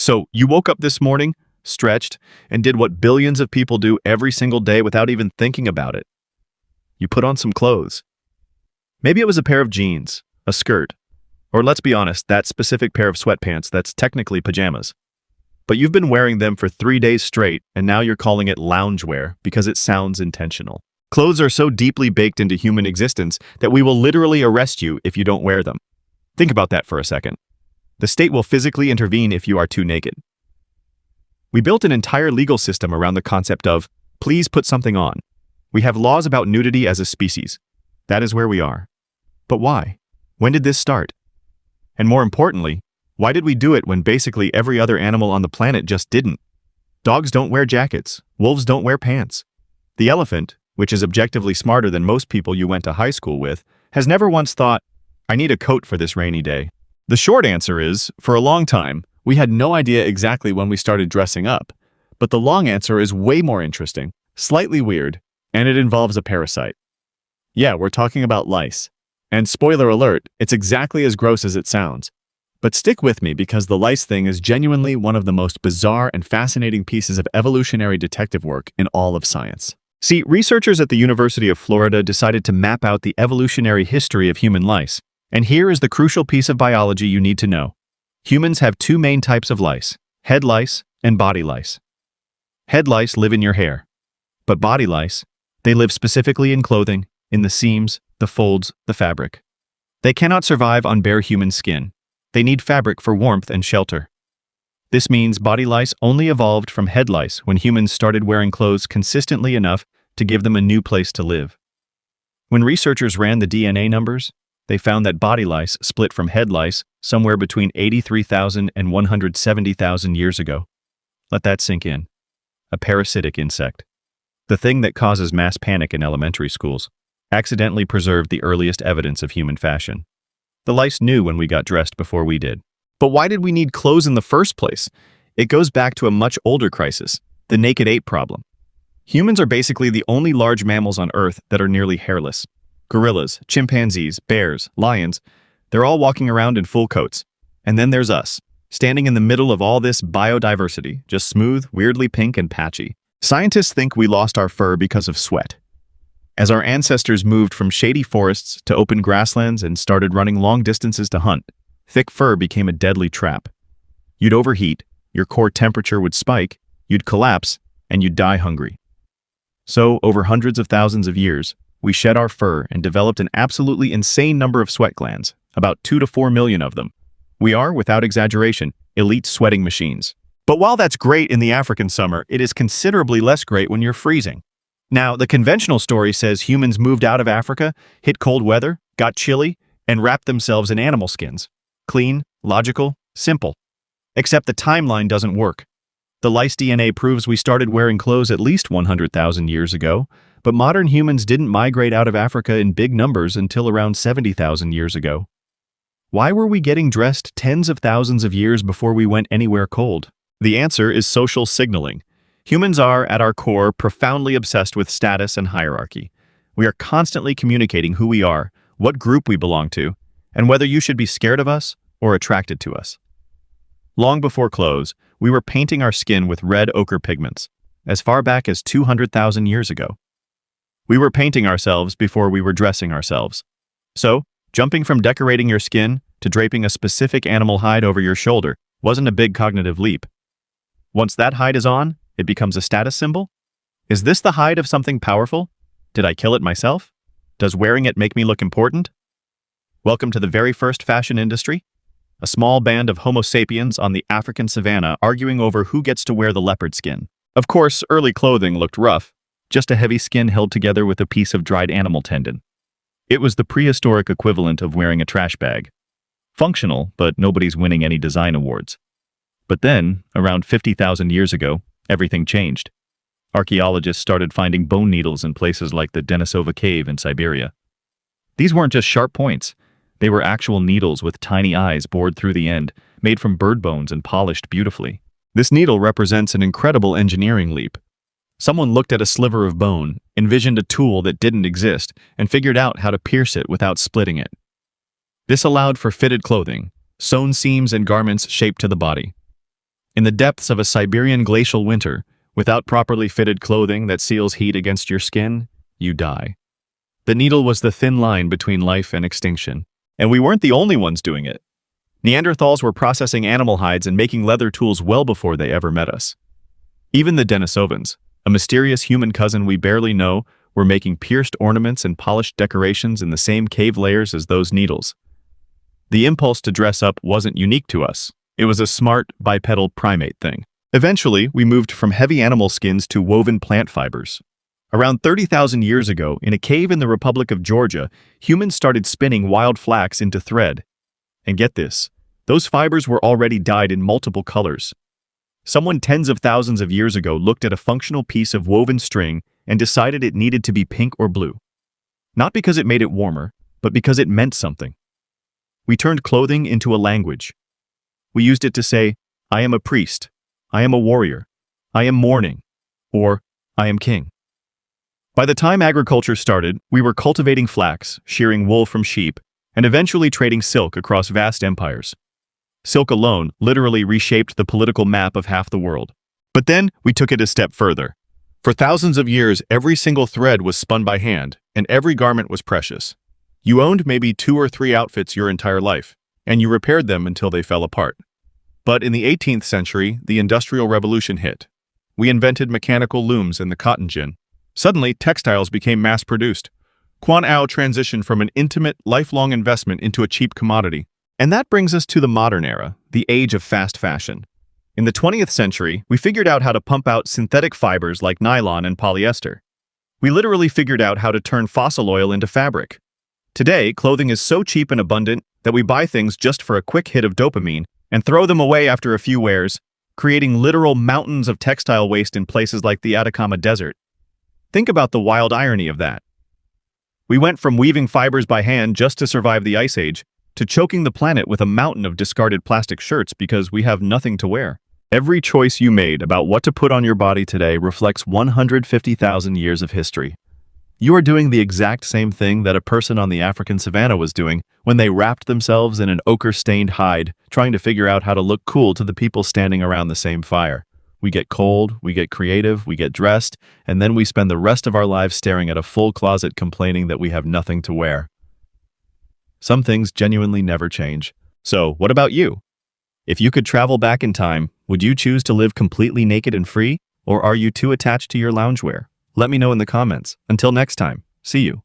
So you woke up this morning, stretched, and did what billions of people do every single day without even thinking about it. You put on some clothes. Maybe it was a pair of jeans, a skirt, or let's be honest, that specific pair of sweatpants that's technically pajamas. But you've been wearing them for 3 days straight, and now you're calling it loungewear because it sounds intentional. Clothes are so deeply baked into human existence that we will literally arrest you if you don't wear them. Think about that for a second. The state will physically intervene if you are too naked. We built an entire legal system around the concept of, please put something on. We have laws about nudity as a species. That is where we are. But why? When did this start? And more importantly, why did we do it when basically every other animal on the planet just didn't? Dogs don't wear jackets. Wolves don't wear pants. The elephant, which is objectively smarter than most people you went to high school with, has never once thought, I need a coat for this rainy day. The short answer is, for a long time, we had no idea exactly when we started dressing up. But the long answer is way more interesting, slightly weird, and it involves a parasite. Yeah, we're talking about lice. And spoiler alert, it's exactly as gross as it sounds. But stick with me because the lice thing is genuinely one of the most bizarre and fascinating pieces of evolutionary detective work in all of science. See, researchers at the University of Florida decided to map out the evolutionary history of human lice. And here is the crucial piece of biology you need to know. Humans have two main types of lice, head lice and body lice. Head lice live in your hair. But body lice, they live specifically in clothing, in the seams, the folds, the fabric. They cannot survive on bare human skin. They need fabric for warmth and shelter. This means body lice only evolved from head lice when humans started wearing clothes consistently enough to give them a new place to live. When researchers ran the DNA numbers, they found that body lice split from head lice somewhere between 83,000 and 170,000 years ago. Let that sink in. A parasitic insect. The thing that causes mass panic in elementary schools accidentally preserved the earliest evidence of human fashion. The lice knew when we got dressed before we did. But why did we need clothes in the first place? It goes back to a much older crisis, the naked ape problem. Humans are basically the only large mammals on Earth that are nearly hairless. Gorillas, chimpanzees, bears, lions, they're all walking around in full coats. And then there's us, standing in the middle of all this biodiversity, just smooth, weirdly pink and patchy. Scientists think we lost our fur because of sweat. As our ancestors moved from shady forests to open grasslands and started running long distances to hunt, thick fur became a deadly trap. You'd overheat, your core temperature would spike, you'd collapse, and you'd die hungry. So, over hundreds of thousands of years, we shed our fur and developed an absolutely insane number of sweat glands, about 2 to 4 million of them. We are, without exaggeration, elite sweating machines. But while that's great in the African summer, it is considerably less great when you're freezing. Now, the conventional story says humans moved out of Africa, hit cold weather, got chilly, and wrapped themselves in animal skins. Clean, logical, simple. Except the timeline doesn't work. The lice DNA proves we started wearing clothes at least 100,000 years ago, but modern humans didn't migrate out of Africa in big numbers until around 70,000 years ago. Why were we getting dressed tens of thousands of years before we went anywhere cold? The answer is social signaling. Humans are, at our core, profoundly obsessed with status and hierarchy. We are constantly communicating who we are, what group we belong to, and whether you should be scared of us or attracted to us. Long before clothes, we were painting our skin with red ochre pigments, as far back as 200,000 years ago. We were painting ourselves before we were dressing ourselves. So, jumping from decorating your skin to draping a specific animal hide over your shoulder wasn't a big cognitive leap. Once that hide is on, it becomes a status symbol? Is this the hide of something powerful? Did I kill it myself? Does wearing it make me look important? Welcome to the very first fashion industry. A small band of Homo sapiens on the African savanna arguing over who gets to wear the leopard skin. Of course, early clothing looked rough, just a heavy skin held together with a piece of dried animal tendon. It was the prehistoric equivalent of wearing a trash bag. Functional, but nobody's winning any design awards. But then, around 50,000 years ago, everything changed. Archaeologists started finding bone needles in places like the Denisova cave in Siberia. These weren't just sharp points. They were actual needles with tiny eyes bored through the end, made from bird bones and polished beautifully. This needle represents an incredible engineering leap. Someone looked at a sliver of bone, envisioned a tool that didn't exist, and figured out how to pierce it without splitting it. This allowed for fitted clothing, sewn seams and garments shaped to the body. In the depths of a Siberian glacial winter, without properly fitted clothing that seals heat against your skin, you die. The needle was the thin line between life and extinction. And we weren't the only ones doing it. Neanderthals were processing animal hides and making leather tools well before they ever met us. Even the Denisovans, a mysterious human cousin we barely know, were making pierced ornaments and polished decorations in the same cave layers as those needles. The impulse to dress up wasn't unique to us. It was a smart, bipedal primate thing. Eventually, we moved from heavy animal skins to woven plant fibers. Around 30,000 years ago, in a cave in the Republic of Georgia, humans started spinning wild flax into thread. And get this, those fibers were already dyed in multiple colors. Someone tens of thousands of years ago looked at a functional piece of woven string and decided it needed to be pink or blue. Not because it made it warmer, but because it meant something. We turned clothing into a language. We used it to say, I am a priest, I am a warrior, I am mourning, or I am king. By the time agriculture started, we were cultivating flax, shearing wool from sheep, and eventually trading silk across vast empires. Silk alone literally reshaped the political map of half the world. But then we took it a step further. For thousands of years, every single thread was spun by hand, and every garment was precious. You owned maybe 2 or 3 outfits your entire life, and you repaired them until they fell apart. But in the 18th century, the Industrial Revolution hit. We invented mechanical looms and the cotton gin. Suddenly, textiles became mass-produced. Quan Ao transitioned from an intimate, lifelong investment into a cheap commodity. And that brings us to the modern era, the age of fast fashion. In the 20th century, we figured out how to pump out synthetic fibers like nylon and polyester. We literally figured out how to turn fossil oil into fabric. Today, clothing is so cheap and abundant that we buy things just for a quick hit of dopamine and throw them away after a few wears, creating literal mountains of textile waste in places like the Atacama Desert. Think about the wild irony of that. We went from weaving fibers by hand just to survive the Ice Age to choking the planet with a mountain of discarded plastic shirts because we have nothing to wear. Every choice you made about what to put on your body today reflects 150,000 years of history. You are doing the exact same thing that a person on the African savanna was doing when they wrapped themselves in an ochre-stained hide, trying to figure out how to look cool to the people standing around the same fire. We get cold, we get creative, we get dressed, and then we spend the rest of our lives staring at a full closet complaining that we have nothing to wear. Some things genuinely never change. So, what about you? If you could travel back in time, would you choose to live completely naked and free, or are you too attached to your loungewear? Let me know in the comments. Until next time, see you.